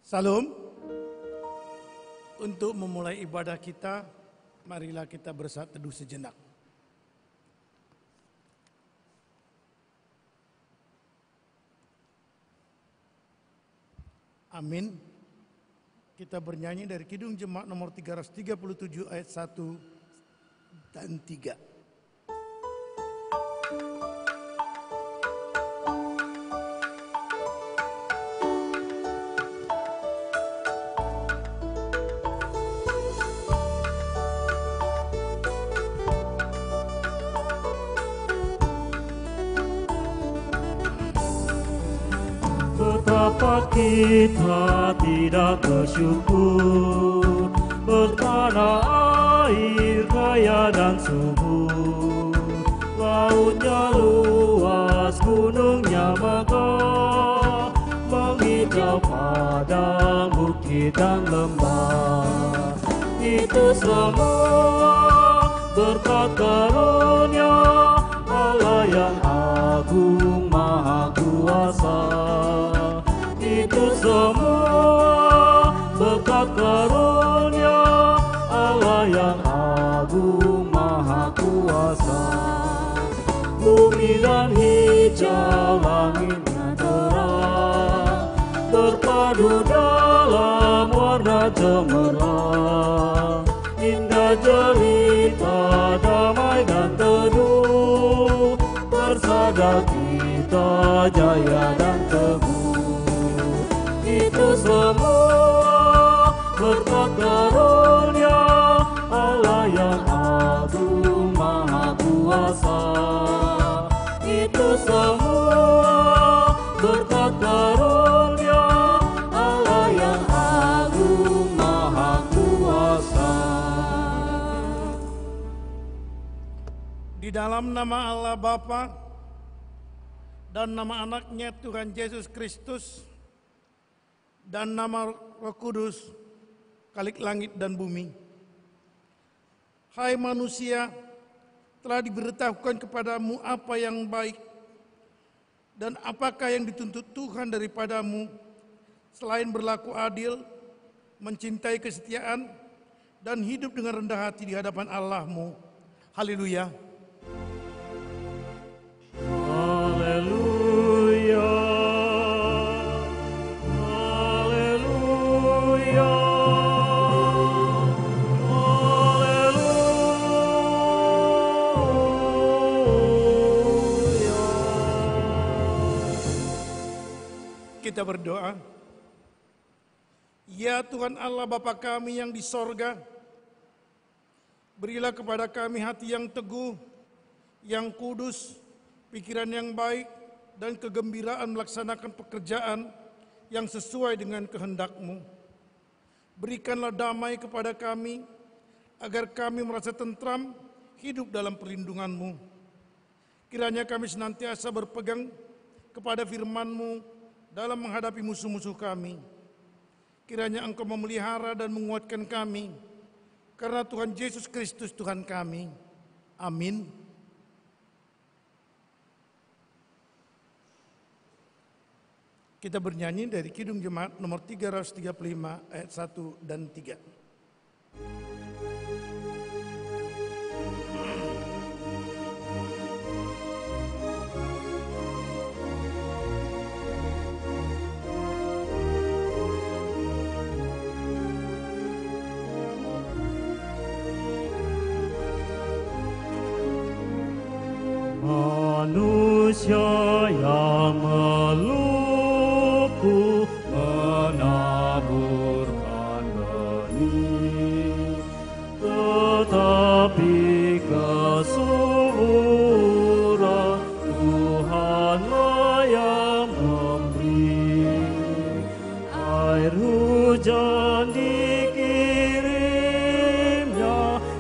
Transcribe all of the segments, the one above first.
Salam. Untuk memulai ibadah kita, marilah kita bersatu teduh sejenak. Amin. Kita bernyanyi dari Kidung Jemaat nomor 337 ayat 1 dan 3. Betapa kita tidak bersyukur, bertanah air kaya dan subur, lautnya luas, gunungnya megah, menghijau padang, bukit dan lembah. Itu semua berkat karunia Allah yang agung maha kuasa. Itu semua berkat karunia Allah yang agung maha kuasa. Bumi dan hijau, langitnya terang, berpadu dalam warna cemerlang. Indah jelita, damai dan teduh, bersada kita jaya dan teguh. Itu semua berkat karunia Allah yang agung maha kuasa. Itu semua berkat karunia Allah yang agung maha kuasa. Di dalam nama Allah Bapa dan nama anaknya Tuhan Yesus Kristus dan nama Roh Kudus, Khalik langit dan bumi. Hai manusia, telah diberitahukan kepadamu apa yang baik dan apakah yang dituntut Tuhan daripadamu selain berlaku adil, mencintai kesetiaan, dan hidup dengan rendah hati di hadapan Allahmu. Haleluya. Haleluya. Haleluya. Haleluya. Kita berdoa. Ya Tuhan Allah Bapa kami yang di sorga, berilah kepada kami hati yang teguh, yang kudus, pikiran yang baik, dan kegembiraan melaksanakan pekerjaan yang sesuai dengan kehendak-Mu. Berikanlah damai kepada kami, agar kami merasa tentram hidup dalam perlindungan-Mu. Kiranya kami senantiasa berpegang kepada firman-Mu dalam menghadapi musuh-musuh kami. Kiranya Engkau memelihara dan menguatkan kami, karena Tuhan Yesus Kristus Tuhan kami. Amin. Kita bernyanyi dari Kidung Jemaat nomor 335 ayat 1 dan 3. Manusia yang meluku menaburkan benih, tetapi kesuburan Tuhanlah yang memberi. Air hujan dikirimnya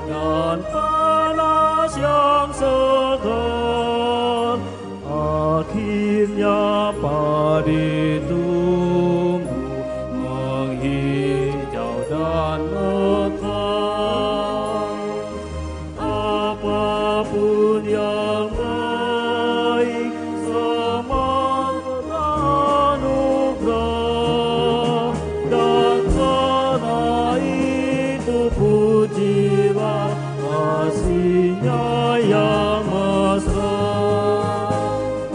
dan panas yang segar, akhirnya padi tumbuh menghijau dan mekar. Apapun yang baik semata anugerah, dan karena itu pujilah kasih-Nya yang mesra.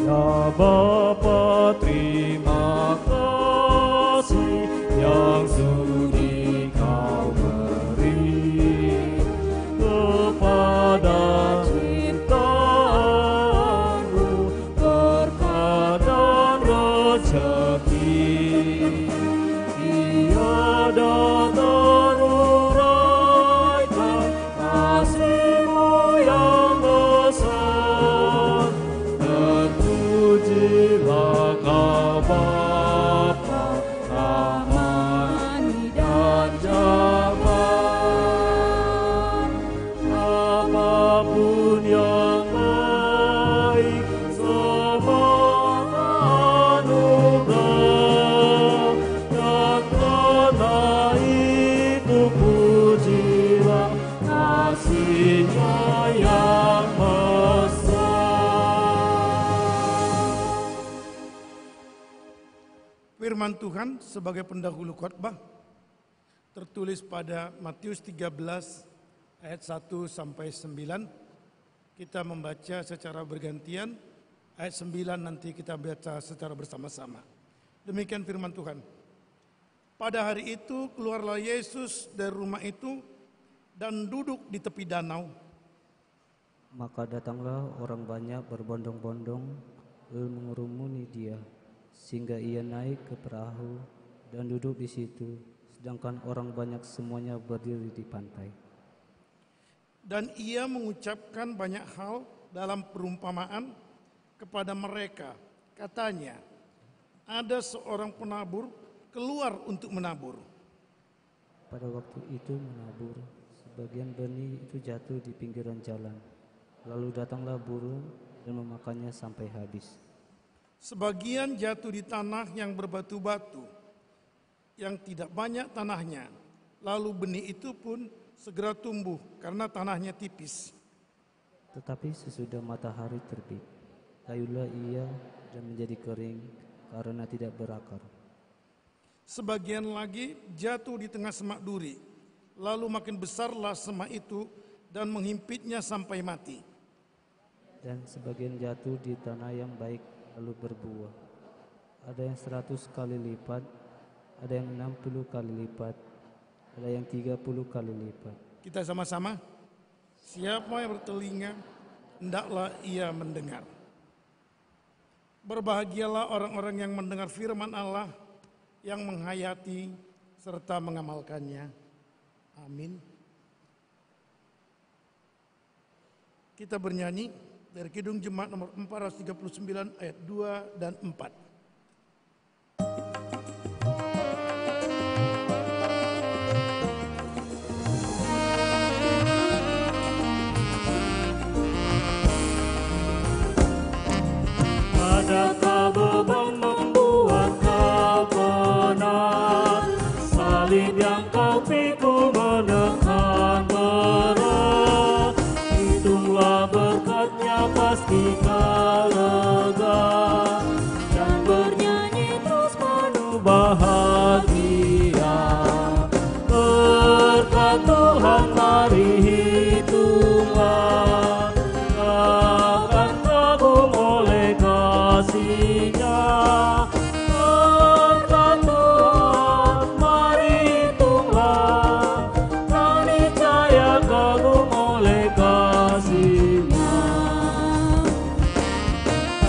Ya Bapa, terima kasih yang sudi Kau beri kepada ciptaan-Mu berkat dan rezeki. Tiada teruraikan kasih-Mu yang besar. Terpujilah Kau Bapa, Rahmani dan Jaman. Apapun yang baik semata anugerah, dan karena itu pujilah kasih-Nya yang Firman Tuhan sebagai pendahulu khotbah tertulis pada Matius 13 ayat 1 sampai 9. Kita membaca secara bergantian, ayat 9 nanti kita baca secara bersama-sama. Demikian firman Tuhan. Pada hari itu keluarlah Yesus dari rumah itu dan duduk di tepi danau. Maka datanglah orang banyak berbondong-bondong lalu mengerumuni Dia, sehingga Ia naik ke perahu dan duduk di situ, sedangkan orang banyak semuanya berdiri di pantai. Dan Ia mengucapkan banyak hal dalam perumpamaan kepada mereka. Katanya, ada seorang penabur keluar untuk menabur. Pada waktu itu menabur, sebagian benih itu jatuh di pinggiran jalan. Lalu datanglah burung dan memakannya sampai habis. Sebagian jatuh di tanah yang berbatu-batu, yang tidak banyak tanahnya. Lalu benih itu pun segera tumbuh karena tanahnya tipis. Tetapi sesudah matahari terbit, kayulah ia dan menjadi kering karena tidak berakar. Sebagian lagi jatuh di tengah semak duri, lalu makin besarlah semak itu dan menghimpitnya sampai mati. Dan sebagian jatuh di tanah yang baik lalu berbuah. Ada yang 100 kali lipat, ada yang 60 kali lipat, ada yang 30 kali lipat. Kita sama-sama, siapa yang bertelinga, hendaklah ia mendengar. Berbahagialah orang-orang yang mendengar firman Allah, yang menghayati serta mengamalkannya. Amin. Kita bernyanyi dari Kidung Jemaat nomor 439 ayat 2 dan 4. Adakah beban membuat kau penat? Salib yang kau pikul menekan berat. Hitunglah berkatnya pasti kau lega, dan bernyanyi terus penuh bahagia. Berkat Tuhan mari hitunglah, akan kagum oleh kasih-Nya. Berkat Tuhan mari hitunglah, kau niscaya kagum oleh kasih-Nya.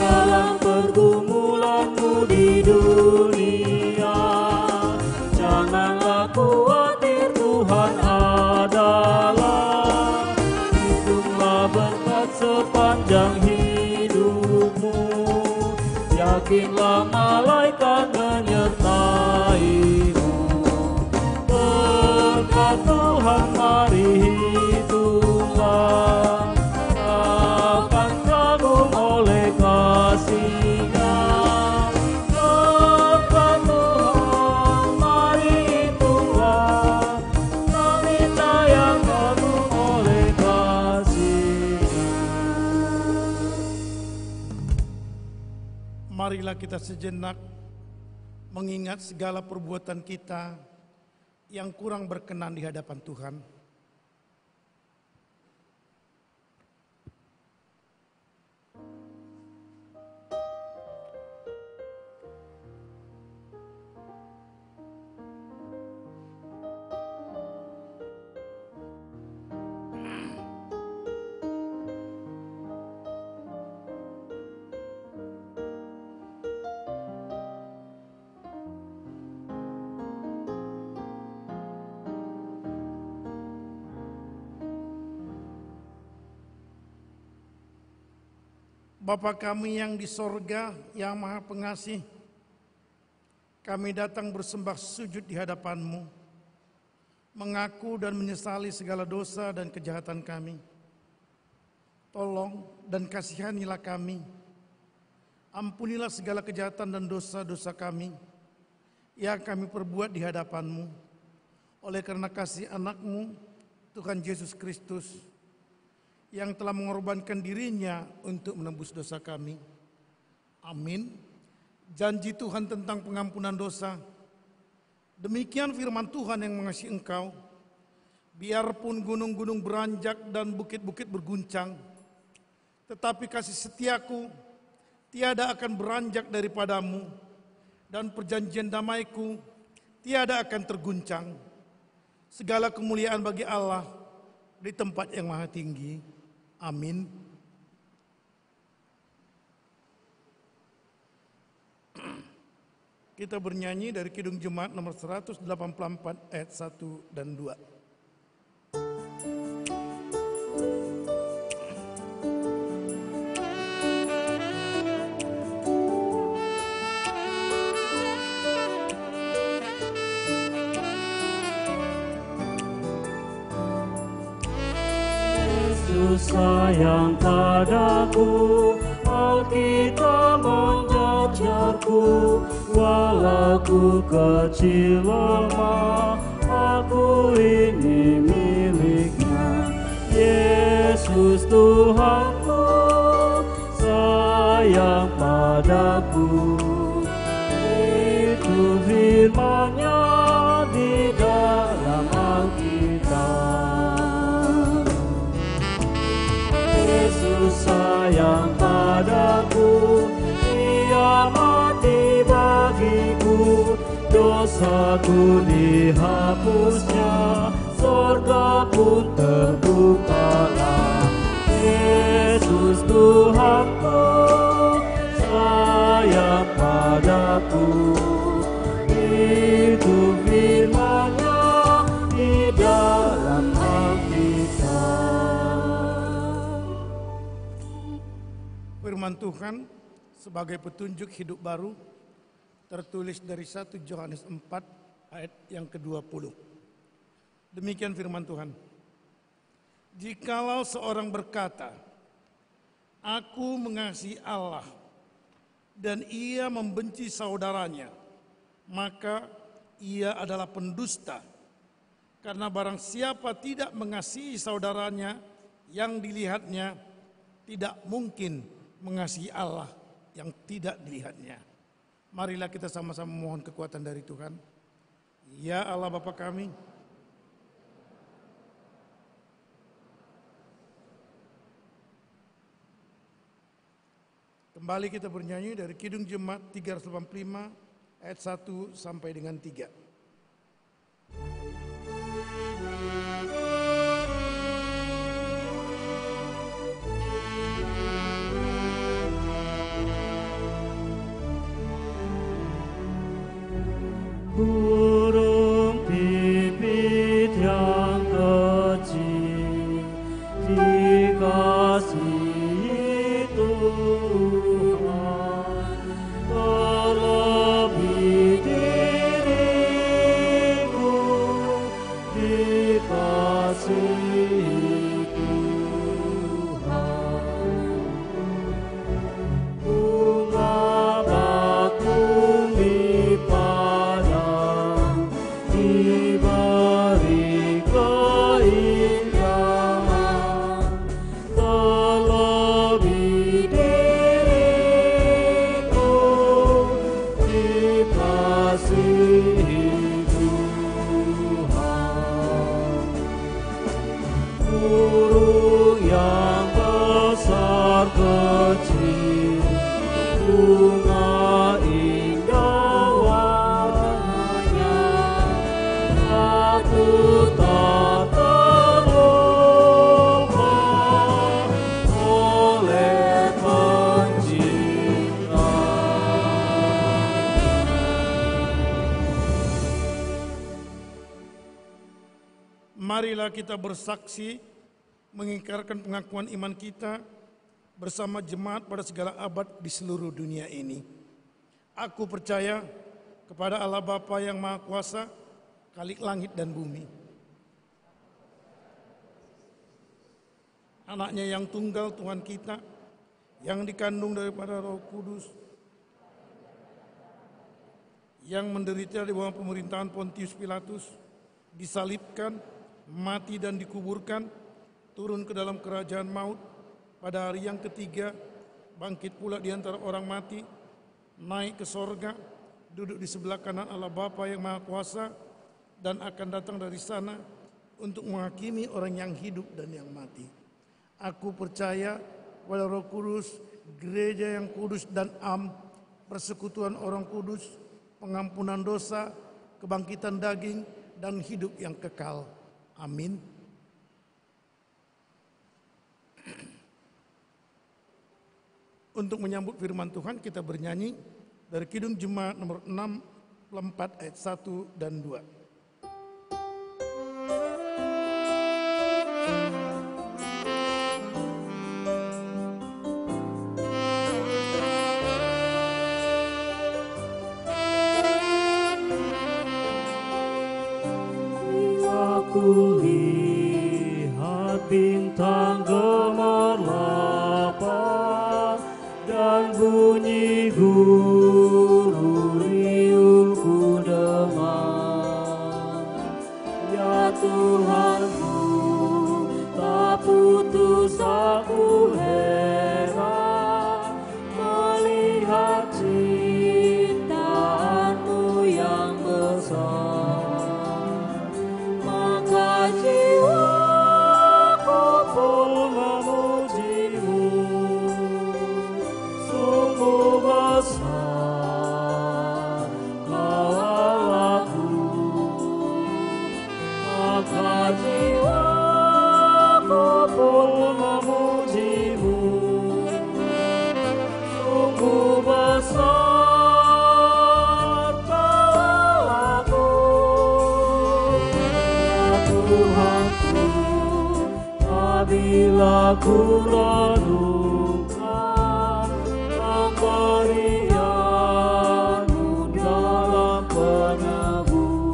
Dalam pergumulanmu di dunia, janganlah khawatir, Tuhan adalah. Hitunglah berkat sepanjang hidupmu, yakinlah malaikat menyertaimu. Berkat Tuhan mari hitunglah, akan kagum oleh kasih-Nya. Berkat Tuhan mari hitunglah, kau niscaya kagum oleh kasih-Nya. Marilah kita sejenak mengingat segala perbuatan kita yang kurang berkenan di hadapan Tuhan. Bapa kami yang di sorga, yang maha pengasih, kami datang bersembah sujud di hadapan-Mu, mengaku dan menyesali segala dosa dan kejahatan kami. Tolong dan kasihanilah kami, ampunilah segala kejahatan dan dosa-dosa kami yang kami perbuat di hadapan-Mu, oleh karena kasih anak-Mu, Tuhan Yesus Kristus, yang telah mengorbankan dirinya untuk menebus dosa kami. Amin. Janji Tuhan tentang pengampunan dosa. Demikian firman Tuhan yang mengasihi engkau. Biarpun gunung-gunung beranjak dan bukit-bukit berguncang, tetapi kasih setiaku tiada akan beranjak daripadamu, dan perjanjian damaiku tiada akan terguncang. Segala kemuliaan bagi Allah di tempat yang maha tinggi. Amin. Kita bernyanyi dari Kidung Jemaat nomor 184 ayat 1 dan 2. Sayang padaku, Alkitab mengajarku, walau ku kecil lemah, aku ini miliknya. Yesus Tuhanku, sayang padaku, itu firman-Nya di dalam Alkitab. Yesus sayang padaku, Dia mati bagiku, dosaku dihapusnya, surga pun terbukalah. Yesus Tuhanku, sayang padaku, itu firman-Nya di dalam Alkitab. firman Tuhan sebagai petunjuk hidup baru tertulis dari 1 Yohanes 4 ayat yang ke-20. Demikian firman Tuhan. Jikalau seorang berkata, aku mengasihi Allah dan ia membenci saudaranya, maka ia adalah pendusta. Karena barang siapa tidak mengasihi saudaranya yang dilihatnya, tidak mungkin mengasihi Allah yang tidak dilihatnya. Marilah kita sama-sama mohon kekuatan dari Tuhan. Ya Allah Bapa kami, kembali kita bernyanyi dari Kidung Jemaat 385 ayat 1 sampai dengan 3. Burung pipit yang kecil dikasihi Tuhan, terlebih diriku dikasihi Tuhan. Bunga bakung di padang diberi keindahan, terlebih diriku dikasihi Tuhan. Burung yang besar kecil, bunga indah warnanya, aku tak terlupa oleh Pencipta. Marilah kita bersaksi mengingkarkan pengakuan iman kita bersama jemaat pada segala abad di seluruh dunia ini. Aku percaya kepada Allah Bapa yang Maha Kuasa, Khalik langit dan bumi, Anaknya yang tunggal Tuhan kita, yang dikandung daripada Roh Kudus, yang menderita di bawah pemerintahan Pontius Pilatus, disalibkan, mati dan dikuburkan, turun ke dalam kerajaan maut, pada hari yang ketiga bangkit pula di antara orang mati, naik ke sorga, duduk di sebelah kanan Allah Bapa yang Maha Kuasa, dan akan datang dari sana untuk menghakimi orang yang hidup dan yang mati. Aku percaya pada Roh Kudus, gereja yang kudus dan am, persekutuan orang kudus, pengampunan dosa, kebangkitan daging, dan hidup yang kekal. Amin. Untuk menyambut firman Tuhan, kita bernyanyi dari Kidung Jemaat nomor 64 ayat 1 dan 2. Aku lihat bintang gemerlap dan bunyi guru riuhku dengar. Ya Tuhanku, tak putus aku heran melihat cinta-Mu yang besar. Maka jiwaku pun memuji-Mu, sungguh besar Kau Allahku. Maka jiwaku pun memuji-Mu, sungguh besar Kau Allahku. Tuhanku, apabila ku renungkan pemberian-Mu dalam penebus.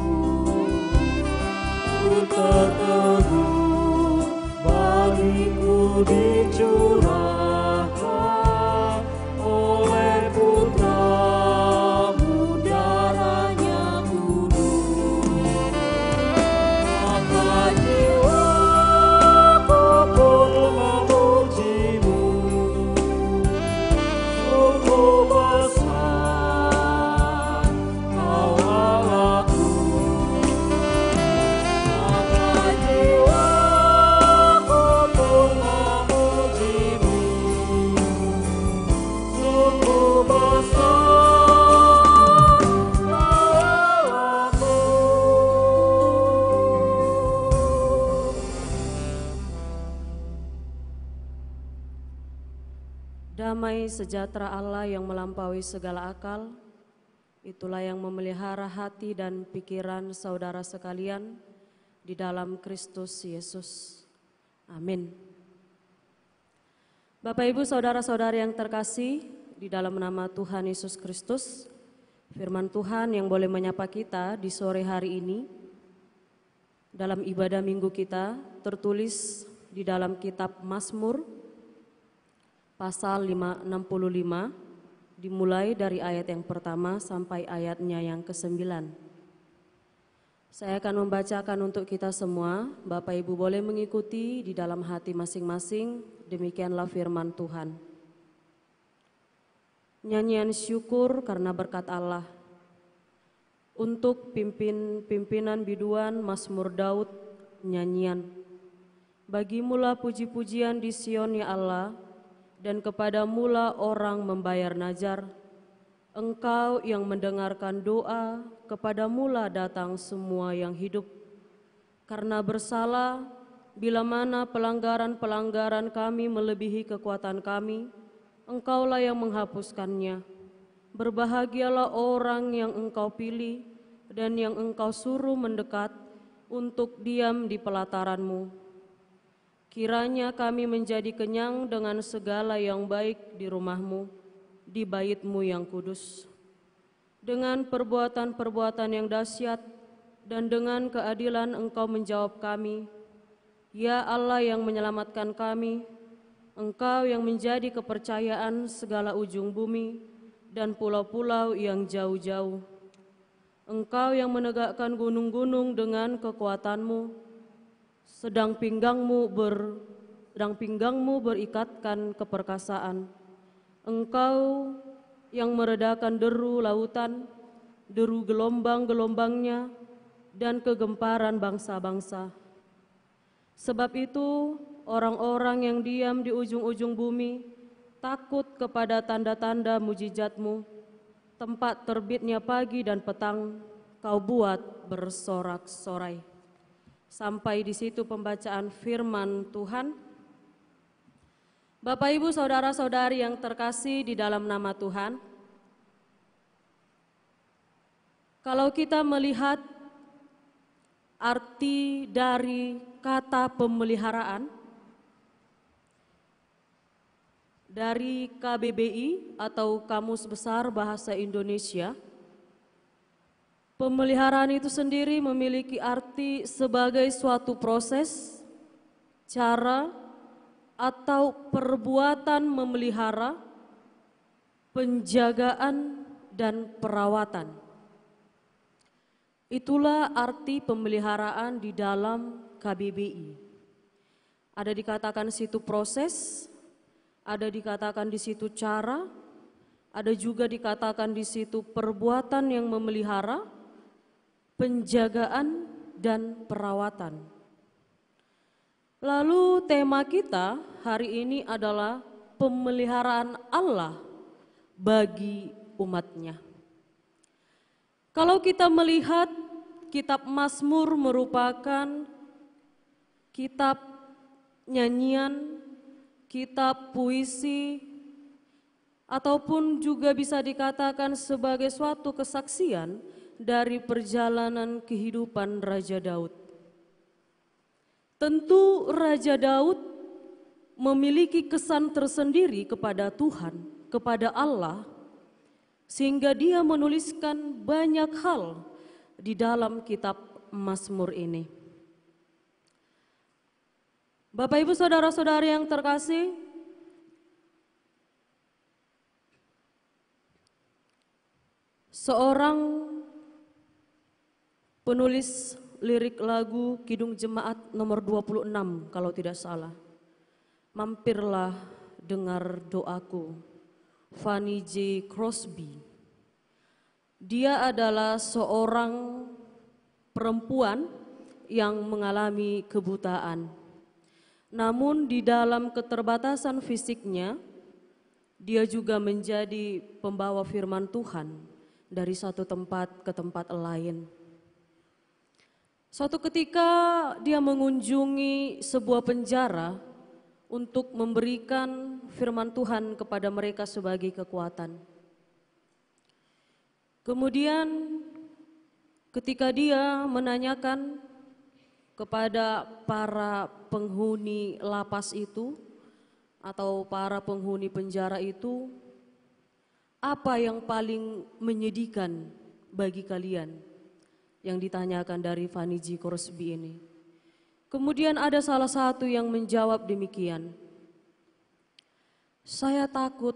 Ku tertegun, bagiku dicurahkan oleh Putra-Mu, darahnya kudus. Maka jiwaku pun memuji-Mu, sungguh besar Kau Allahku. Maka jiwaku pun memuji-Mu, sungguh besar Kau Allahku. Damai sejahtera Allah yang melampaui segala akal, itulah yang memelihara hati dan pikiran saudara sekalian di dalam Kristus Yesus. Amin. Bapak Ibu saudara-saudari yang terkasih, di dalam nama Tuhan Yesus Kristus, firman Tuhan yang boleh menyapa kita di sore hari ini, dalam ibadah minggu kita tertulis di dalam kitab Mazmur pasal 65 dimulai dari ayat yang pertama sampai ayatnya yang ke-9. Saya akan membacakan untuk kita semua. Bapak Ibu boleh mengikuti di dalam hati masing-masing. Demikianlah firman Tuhan. Nyanyian syukur karena berkat Allah. Untuk pimpinan biduan Mazmur Daud, nyanyian. Bagimulah puji-pujian di Sion ya Allah, dan kepadamulah orang membayar najar. Engkau yang mendengarkan doa, kepadamulah datang semua yang hidup. Karena bersalah, bila mana pelanggaran-pelanggaran kami melebihi kekuatan kami, Engkaulah yang menghapuskannya. Berbahagialah orang yang Engkau pilih dan yang Engkau suruh mendekat untuk diam di pelataran-Mu. Kiranya kami menjadi kenyang dengan segala yang baik di rumah-Mu, di bait-Mu yang kudus. Dengan perbuatan-perbuatan yang dahsyat dan dengan keadilan Engkau menjawab kami. Ya Allah yang menyelamatkan kami, Engkau yang menjadi kepercayaan segala ujung bumi dan pulau-pulau yang jauh-jauh. Engkau yang menegakkan gunung-gunung dengan kekuatan-Mu, sedang pinggangmu berikatkan keperkasaan. Engkau yang meredakan deru lautan, deru gelombang-gelombangnya, dan kegemparan bangsa-bangsa. Sebab itu orang-orang yang diam di ujung-ujung bumi takut kepada tanda-tanda mujizat-Mu. Tempat terbitnya pagi dan petang Kau buat bersorak-sorai. Sampai di situ pembacaan firman Tuhan. Bapak Ibu saudara-saudari yang terkasih di dalam nama Tuhan, kalau kita melihat arti dari kata pemeliharaan dari KBBI atau Kamus Besar Bahasa Indonesia, pemeliharaan itu sendiri memiliki arti sebagai suatu proses, cara, atau perbuatan memelihara, penjagaan, dan perawatan. Itulah arti pemeliharaan di dalam KBBI. Ada dikatakan di situ proses, ada dikatakan di situ cara, ada juga dikatakan di situ perbuatan yang memelihara, penjagaan, dan perawatan. Lalu tema kita hari ini adalah pemeliharaan Allah bagi umat-Nya. Kalau kita melihat kitab Mazmur merupakan kitab nyanyian, kitab puisi, ataupun juga bisa dikatakan sebagai suatu kesaksian dari perjalanan kehidupan Raja Daud. Tentu Raja Daud memiliki kesan tersendiri kepada Tuhan kepada Allah sehingga dia menuliskan banyak hal di dalam kitab Mazmur ini. Bapak Ibu saudara-saudari yang terkasih, seorang penulis lirik lagu Kidung Jemaat nomor 26 kalau tidak salah, "Mampirlah dengar doaku," Fanny J. Crosby. Dia adalah seorang perempuan yang mengalami kebutaan. Namun di dalam keterbatasan fisiknya, dia juga menjadi pembawa firman Tuhan dari satu tempat ke tempat lain. Suatu ketika dia mengunjungi sebuah penjara untuk memberikan firman Tuhan kepada mereka sebagai kekuatan. Kemudian ketika dia menanyakan kepada para penghuni lapas itu atau para penghuni penjara itu, apa yang paling menyedihkan bagi kalian? Yang ditanyakan dari Fanny J. Crosby ini. Kemudian ada salah satu yang menjawab demikian, "Saya takut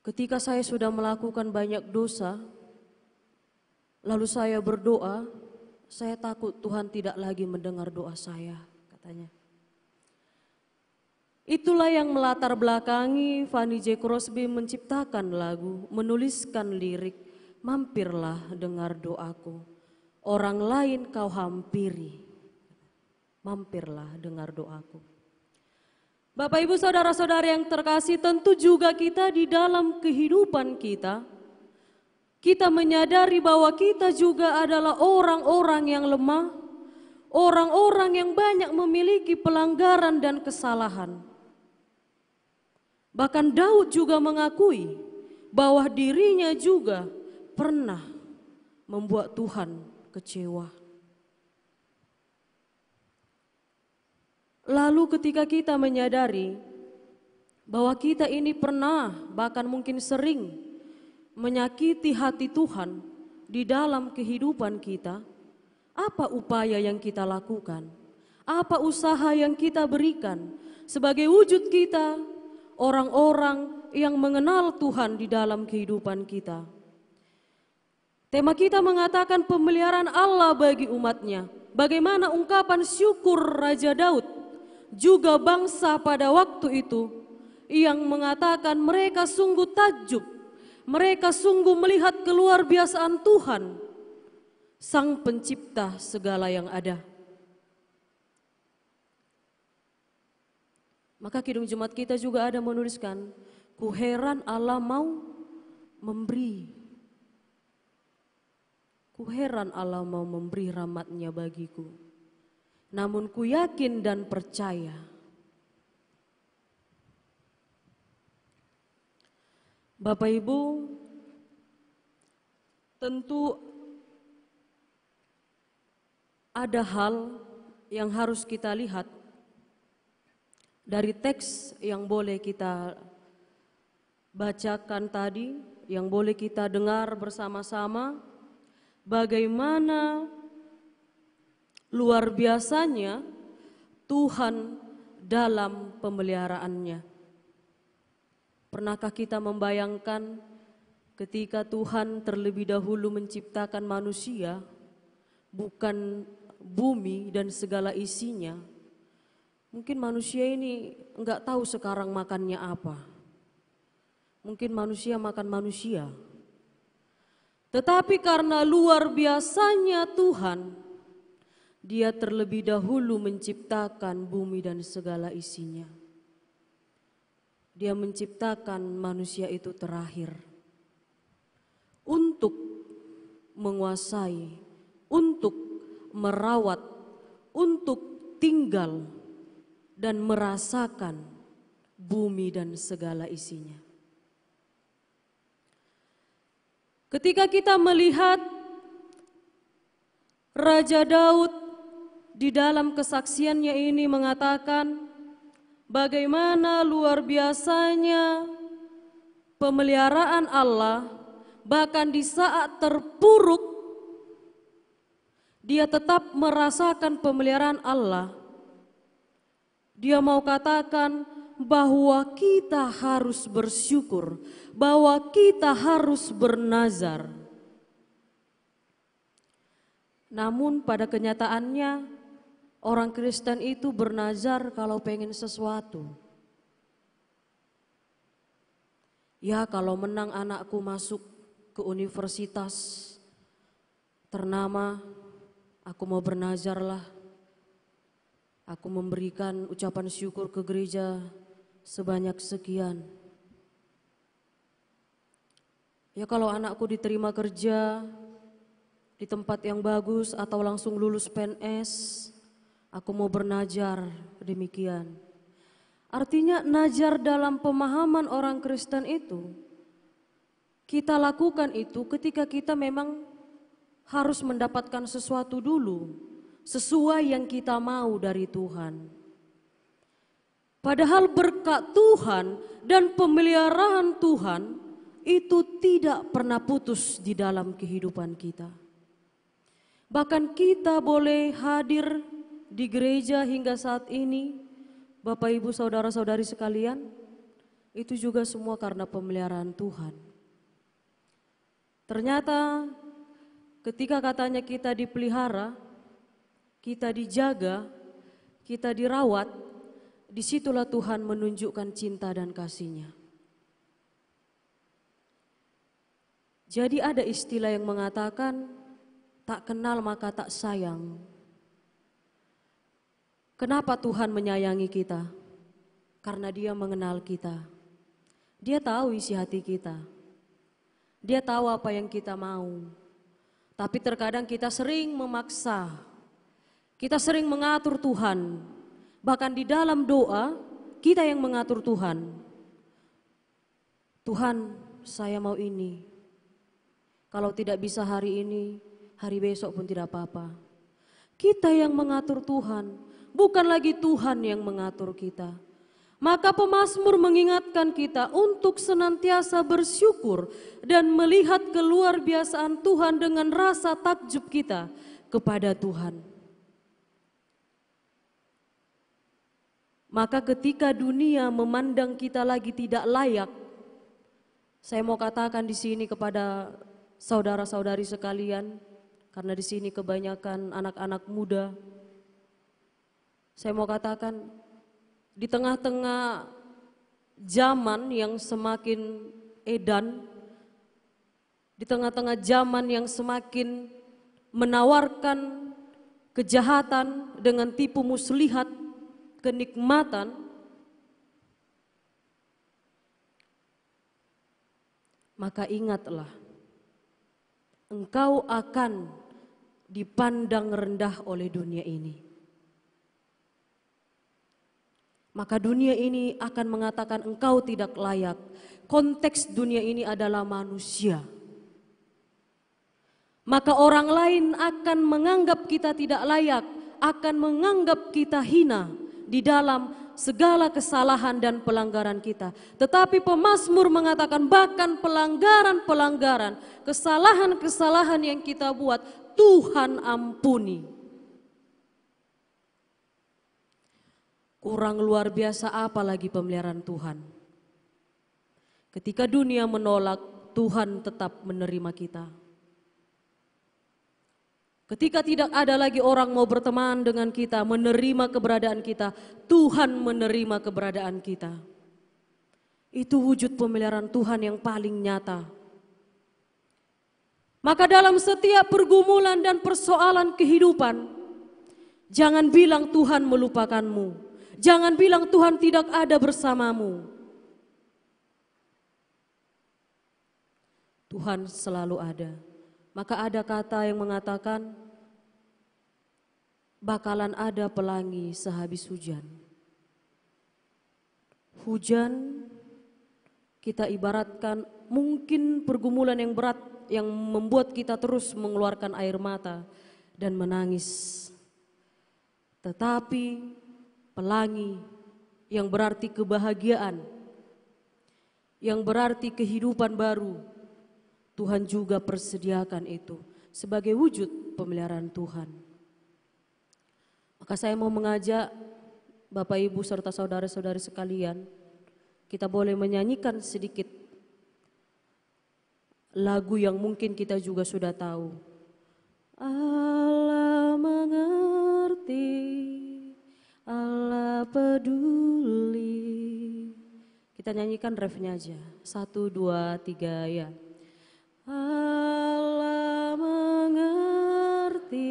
ketika saya sudah melakukan banyak dosa, lalu saya berdoa, saya takut Tuhan tidak lagi mendengar doa saya," katanya. Itulah yang melatar belakangi Fanny J. Crosby menciptakan lagu, menuliskan lirik, "Mampirlah dengar doaku, orang lain kau hampiri, mampirlah dengar doaku." Bapak Ibu saudara-saudara yang terkasih, tentu juga kita di dalam kehidupan kita menyadari bahwa kita juga adalah orang-orang yang lemah, orang-orang yang banyak memiliki pelanggaran dan kesalahan. Bahkan Daud juga mengakui bahwa dirinya juga pernah membuat Tuhan kecewa. Lalu ketika kita menyadari bahwa kita ini pernah, bahkan mungkin sering menyakiti hati Tuhan di dalam kehidupan kita, apa upaya yang kita lakukan? Apa usaha yang kita berikan sebagai wujud kita orang-orang yang mengenal Tuhan di dalam kehidupan kita? Tema kita mengatakan pemeliharaan Allah bagi umatnya. Bagaimana ungkapan syukur Raja Daud juga bangsa pada waktu itu yang mengatakan mereka sungguh takjub, mereka sungguh melihat keluarbiasaan Tuhan, Sang Pencipta segala yang ada. Maka Kidung Jemaat kita juga ada menuliskan, "Ku heran Allah mau memberi. Ku heran Allah mau memberi rahmat-Nya bagiku. Namun ku yakin dan percaya." Bapak Ibu, tentu ada hal yang harus kita lihat dari teks yang boleh kita bacakan tadi, yang boleh kita dengar bersama-sama, bagaimana luar biasanya Tuhan dalam pemeliharaannya. Pernahkah kita membayangkan ketika Tuhan terlebih dahulu menciptakan manusia, bukan bumi dan segala isinya? Mungkin manusia ini enggak tahu sekarang makannya apa. Mungkin manusia makan manusia. Tetapi karena luar biasanya Tuhan, Dia terlebih dahulu menciptakan bumi dan segala isinya. Dia menciptakan manusia itu terakhir untuk menguasai, untuk merawat, untuk tinggal dan merasakan bumi dan segala isinya. Ketika kita melihat Raja Daud di dalam kesaksiannya ini mengatakan bagaimana luar biasanya pemeliharaan Allah, bahkan di saat terpuruk, dia tetap merasakan pemeliharaan Allah. Dia mau katakan bahwa kita harus bersyukur, bahwa kita harus bernazar. Namun pada kenyataannya orang Kristen itu bernazar kalau pengen sesuatu. Ya, kalau menang anakku masuk ke universitas ternama, aku mau bernazar lah. Aku memberikan ucapan syukur ke gereja sebanyak sekian. Ya, kalau anakku diterima kerja di tempat yang bagus atau langsung lulus PNS, aku mau bernazar demikian. Artinya nazar dalam pemahaman orang Kristen itu, kita lakukan itu ketika kita memang harus mendapatkan sesuatu dulu, sesuai yang kita mau dari Tuhan. Padahal berkat Tuhan dan pemeliharaan Tuhan itu tidak pernah putus di dalam kehidupan kita. Bahkan kita boleh hadir di gereja hingga saat ini, Bapak Ibu Saudara-saudari sekalian, itu juga semua karena pemeliharaan Tuhan. Ternyata ketika katanya kita dipelihara, kita dijaga, kita dirawat, disitulah Tuhan menunjukkan cinta dan kasih-Nya. Jadi ada istilah yang mengatakan, tak kenal maka tak sayang. Kenapa Tuhan menyayangi kita? Karena Dia mengenal kita. Dia tahu isi hati kita. Dia tahu apa yang kita mau. Tapi terkadang kita sering memaksa. Kita sering mengatur Tuhan. Bahkan di dalam doa, kita yang mengatur Tuhan. Tuhan, saya mau ini. Kalau tidak bisa hari ini, hari besok pun tidak apa-apa. Kita yang mengatur Tuhan. Bukan lagi Tuhan yang mengatur kita. Maka pemazmur mengingatkan kita untuk senantiasa bersyukur dan melihat keluarbiasaan Tuhan dengan rasa takjub kita kepada Tuhan. Maka ketika dunia memandang kita lagi tidak layak, saya mau katakan di sini kepada saudara-saudari sekalian, karena di sini kebanyakan anak-anak muda. Saya mau katakan, di tengah-tengah zaman yang semakin edan, di tengah-tengah zaman yang semakin menawarkan kejahatan dengan tipu muslihat, kenikmatan, maka ingatlah, engkau akan dipandang rendah oleh dunia ini. Maka dunia ini akan mengatakan engkau tidak layak. Konteks dunia ini adalah manusia. Maka orang lain akan menganggap kita tidak layak, akan menganggap kita hina di dalam segala kesalahan dan pelanggaran kita. Tetapi pemazmur mengatakan bahkan pelanggaran-pelanggaran, kesalahan-kesalahan yang kita buat, Tuhan ampuni. Kurang luar biasa apa lagi pemeliharaan Tuhan. Ketika dunia menolak, Tuhan tetap menerima kita. Ketika tidak ada lagi orang mau berteman dengan kita, menerima keberadaan kita, Tuhan menerima keberadaan kita. Itu wujud pemeliharaan Tuhan yang paling nyata. Maka dalam setiap pergumulan dan persoalan kehidupan, jangan bilang Tuhan melupakanmu. Jangan bilang Tuhan tidak ada bersamamu. Tuhan selalu ada. Maka ada kata yang mengatakan, bakalan ada pelangi sehabis hujan. Hujan kita ibaratkan mungkin pergumulan yang berat yang membuat kita terus mengeluarkan air mata dan menangis. Tetapi pelangi yang berarti kebahagiaan yang berarti kehidupan baru, Tuhan juga persediakan itu sebagai wujud pemeliharaan Tuhan. Maka saya mau mengajak Bapak Ibu serta saudara-saudari sekalian, kita boleh menyanyikan sedikit lagu yang mungkin kita juga sudah tahu. Allah mengerti, Allah peduli. Kita nyanyikan refnya aja. 1, 2, 3 ya. Allah mengerti,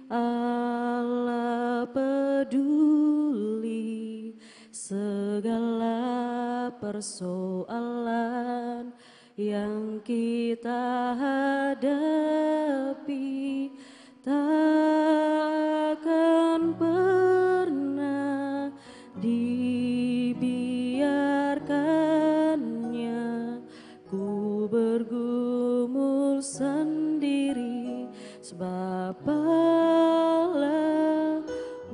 Allah peduli segala persoalan yang kita hadapi, takkan pernah dibiarkannya ku bergumul sendiri, sebab Allah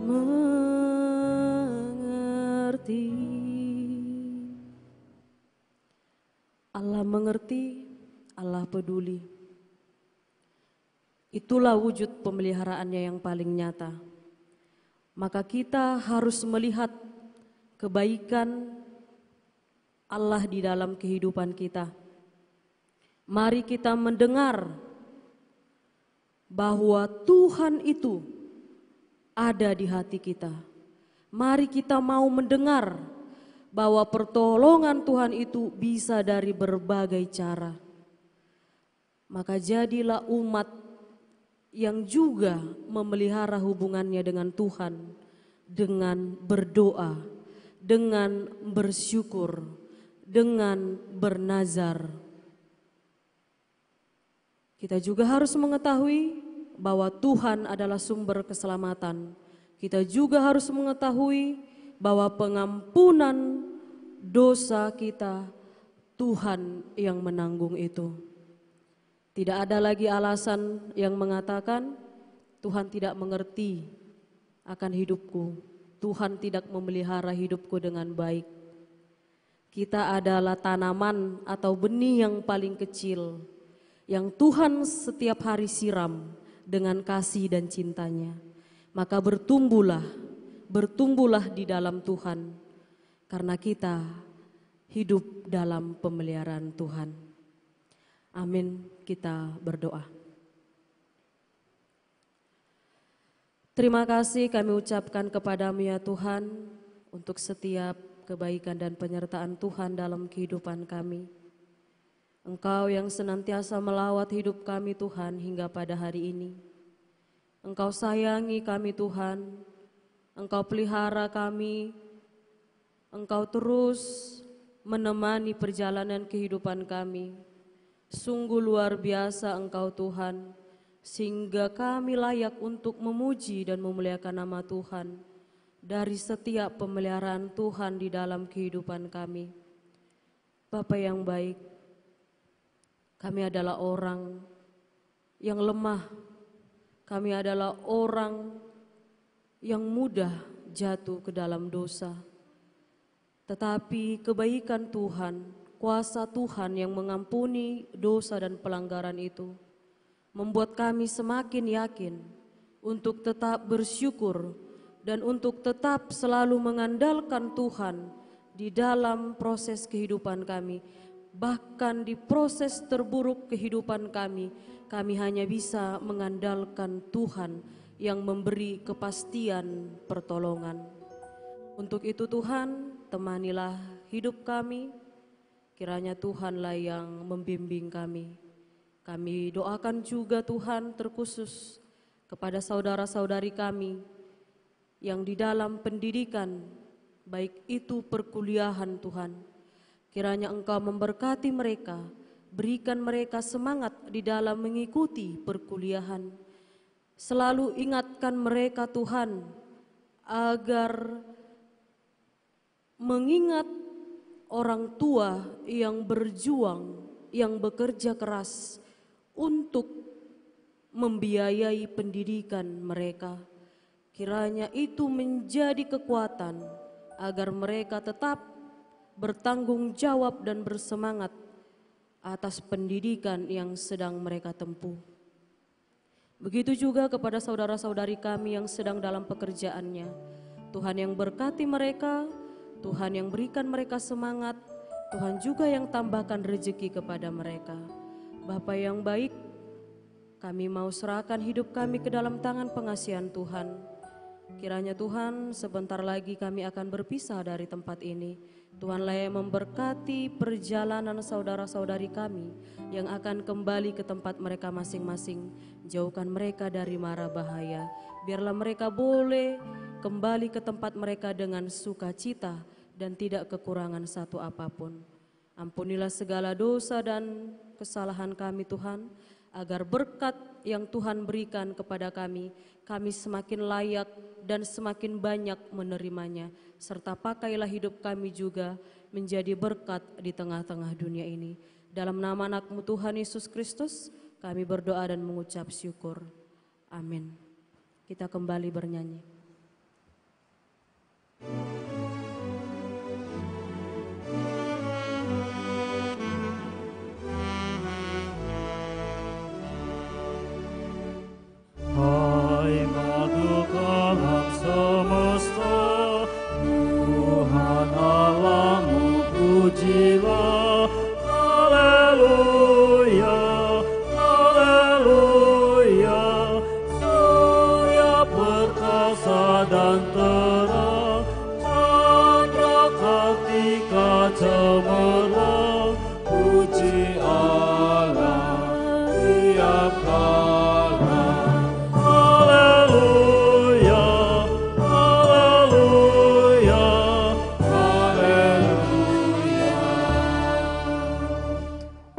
mengerti. Allah mengerti, Allah peduli. Itulah wujud pemeliharaannya yang paling nyata. Maka kita harus melihat kebaikan Allah di dalam kehidupan kita. Mari kita mendengar bahwa Tuhan itu ada di hati kita. Mari kita mau mendengar bahwa pertolongan Tuhan itu bisa dari berbagai cara. Maka jadilah umat yang juga memelihara hubungannya dengan Tuhan dengan berdoa, dengan bersyukur, dengan bernazar. Kita juga harus mengetahui bahwa Tuhan adalah sumber keselamatan. Kita juga harus mengetahui bahwa pengampunan dosa kita Tuhan yang menanggung itu. Tidak ada lagi alasan yang mengatakan Tuhan tidak mengerti akan hidupku, Tuhan tidak memelihara hidupku dengan baik. Kita adalah tanaman atau benih yang paling kecil yang Tuhan setiap hari siram dengan kasih dan cintanya. Maka bertumbuhlah di dalam Tuhan, karena kita hidup dalam pemeliharaan Tuhan. Amin. Kita berdoa. Terima kasih kami ucapkan kepadamu ya Tuhan untuk setiap kebaikan dan penyertaan Tuhan dalam kehidupan kami. Engkau yang senantiasa melawat hidup kami Tuhan hingga pada hari ini. Engkau sayangi kami Tuhan, Engkau pelihara kami, Engkau terus menemani perjalanan kehidupan kami. Sungguh luar biasa Engkau Tuhan, sehingga kami layak untuk memuji dan memuliakan nama Tuhan dari setiap pemeliharaan Tuhan di dalam kehidupan kami. Bapa yang baik, kami adalah orang yang lemah, kami adalah orang yang mudah jatuh ke dalam dosa. Tetapi kebaikan Tuhan, kuasa Tuhan yang mengampuni dosa dan pelanggaran itu membuat kami semakin yakin untuk tetap bersyukur dan untuk tetap selalu mengandalkan Tuhan di dalam proses kehidupan kami. Bahkan di proses terburuk kehidupan kami hanya bisa mengandalkan Tuhan yang memberi kepastian pertolongan. Untuk itu Tuhan, temanilah hidup kami, kiranya Tuhanlah yang membimbing kami. Kami doakan juga Tuhan terkhusus kepada saudara-saudari kami yang di dalam pendidikan, baik itu perkuliahan Tuhan. Kiranya Engkau memberkati mereka, berikan mereka semangat di dalam mengikuti perkuliahan. Selalu ingatkan mereka Tuhan, agar mengingat orang tua yang berjuang, yang bekerja keras untuk membiayai pendidikan mereka. Kiranya itu menjadi kekuatan agar mereka tetap bertanggung jawab dan bersemangat atas pendidikan yang sedang mereka tempuh. Begitu juga kepada saudara-saudari kami yang sedang dalam pekerjaannya. Tuhan yang berkati mereka, Tuhan yang berikan mereka semangat, Tuhan juga yang tambahkan rezeki kepada mereka. Bapa yang baik, kami mau serahkan hidup kami ke dalam tangan pengasihan Tuhan. Kiranya Tuhan sebentar lagi kami akan berpisah dari tempat ini. Tuhanlah yang memberkati perjalanan saudara-saudari kami yang akan kembali ke tempat mereka masing-masing. Jauhkan mereka dari mara bahaya. Biarlah mereka boleh kembali ke tempat mereka dengan sukacita dan tidak kekurangan satu apapun. Ampunilah segala dosa dan kesalahan kami Tuhan, agar berkat yang Tuhan berikan kepada kami semakin layak dan semakin banyak menerimanya. Serta pakailah hidup kami juga menjadi berkat di tengah-tengah dunia ini. Dalam nama anak-Mu Tuhan Yesus Kristus, kami berdoa dan mengucap syukur. Amin. Kita kembali bernyanyi. Hai makhluk alam semesta, Tuhan Allahmu pujilah. Haleluya, haleluya. Surya perkasa dan terang, chandra kartika cemerlang. Puji Allah tiap kala. Haleluya, haleluya, haleluya.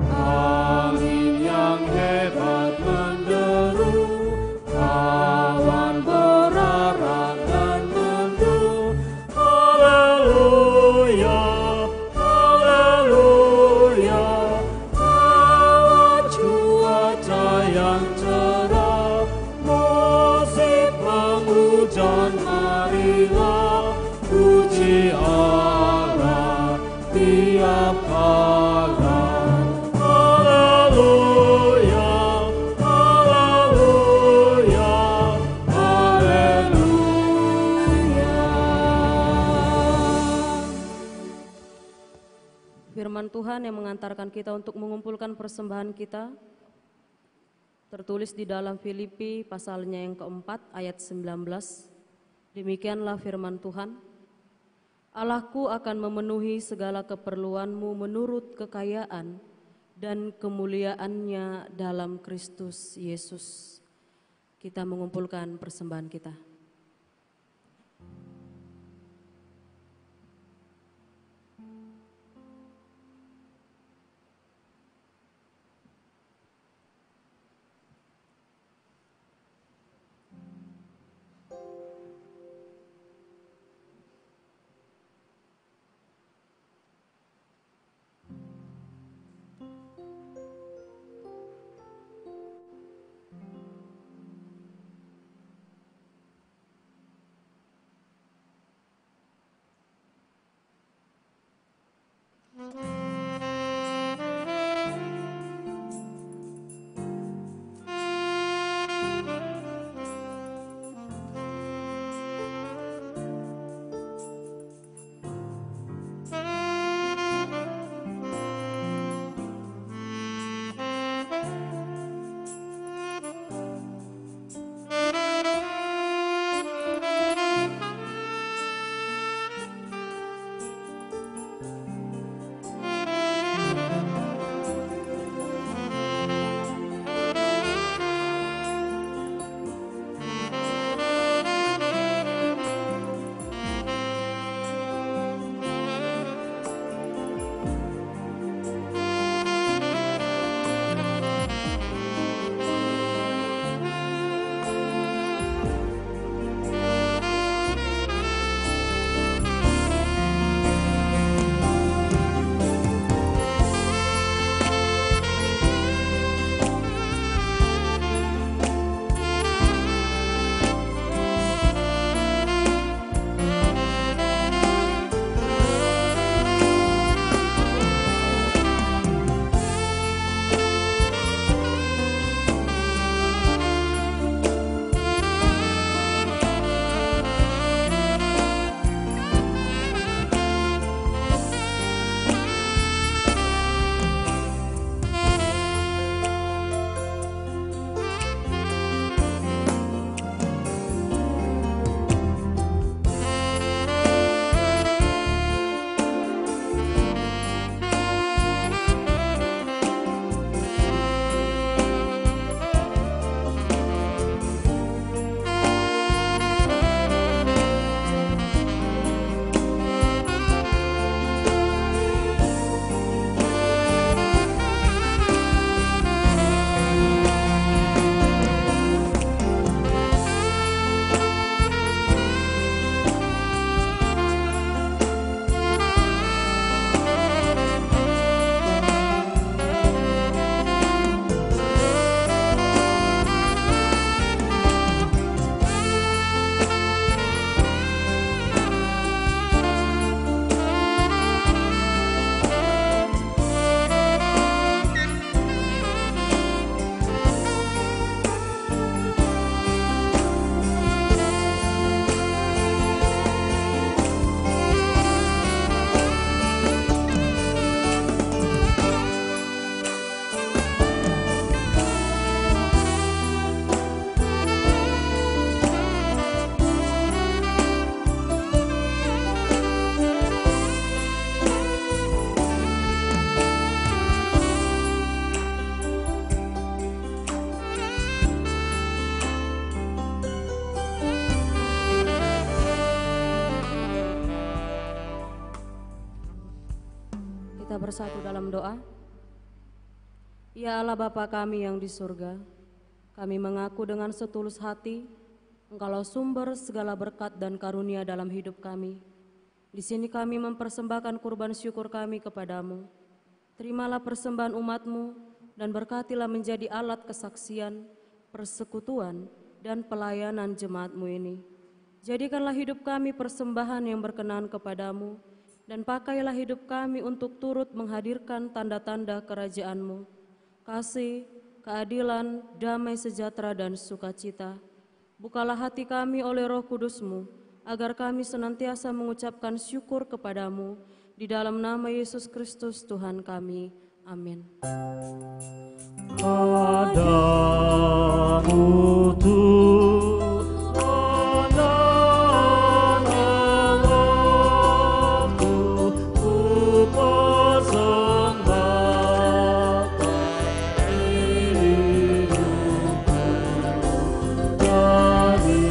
Angin yang hebat menderu, awan berarang dan mendung. Haleluya, haleluya. Lewat cuaca yang cerah, musim penghujan marilah. Puji Allah tiap kala. Haleluya, haleluya, haleluya. Firman Tuhan yang mengantarkan kita untuk mengumpulkan persembahan kita tertulis di dalam Filipi pasalnya yang keempat ayat 19. Demikianlah firman Tuhan. Allahku akan memenuhi segala keperluanmu menurut kekayaan dan kemuliaannya dalam Kristus Yesus. Kita mengumpulkan persembahan kita. Kita bersatu dalam doa. Ya Allah Bapa kami yang di surga, kami mengaku dengan setulus hati, Engkaulah sumber segala berkat dan karunia dalam hidup kami. Di sini kami mempersembahkan kurban syukur kami kepadamu. Terimalah persembahan umat-Mu dan berkatilah menjadi alat kesaksian, persekutuan, dan pelayanan jemaat-Mu ini. Jadikanlah hidup kami persembahan yang berkenan kepadamu, dan pakailah hidup kami untuk turut menghadirkan tanda-tanda kerajaan-Mu, kasih, keadilan, damai sejahtera, dan sukacita. Bukalah hati kami oleh Roh Kudus-Mu, agar kami senantiasa mengucapkan syukur kepadamu, di dalam nama Yesus Kristus Tuhan kami. Amin. Padamu Tuhan Allahku, ku persembahkan hidupku dari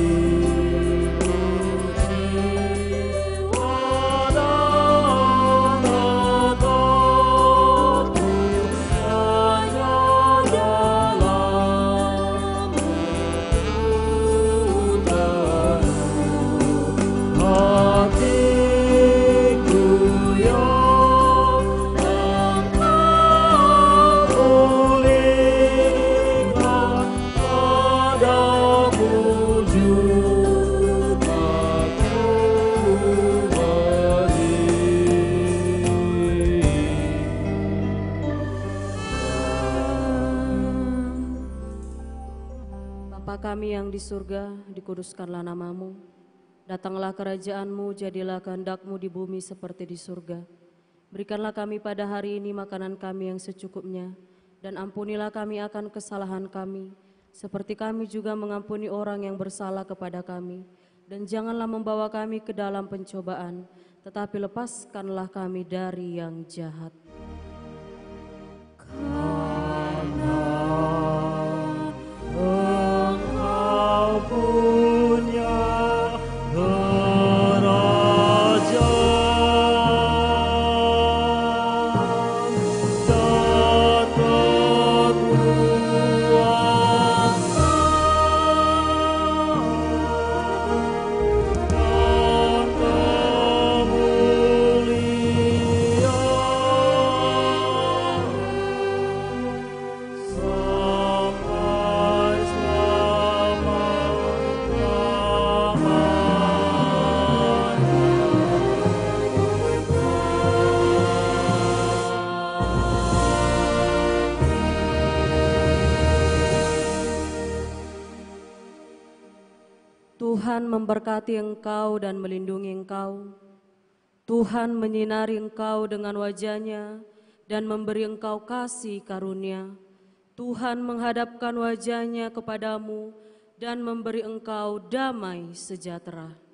Kami yang di surga, dikuduskanlah namamu. Datanglah kerajaan-Mu, jadilah kehendak-Mu di bumi seperti di surga. Berikanlah kami pada hari ini makanan kami yang secukupnya, dan ampunilah kami akan kesalahan kami, seperti kami juga mengampuni orang yang bersalah kepada kami. Dan janganlah membawa kami ke dalam pencobaan, tetapi lepaskanlah kami dari yang jahat. punya kerajaan dan kekuasaan dan kemuliaan sampai Tuhan memberkati engkau dan melindungi engkau. Tuhan menyinari engkau dengan wajah-Nya dan memberi engkau kasih karunia. Tuhan menghadapkan wajah-Nya kepadamu dan memberi engkau damai sejahtera.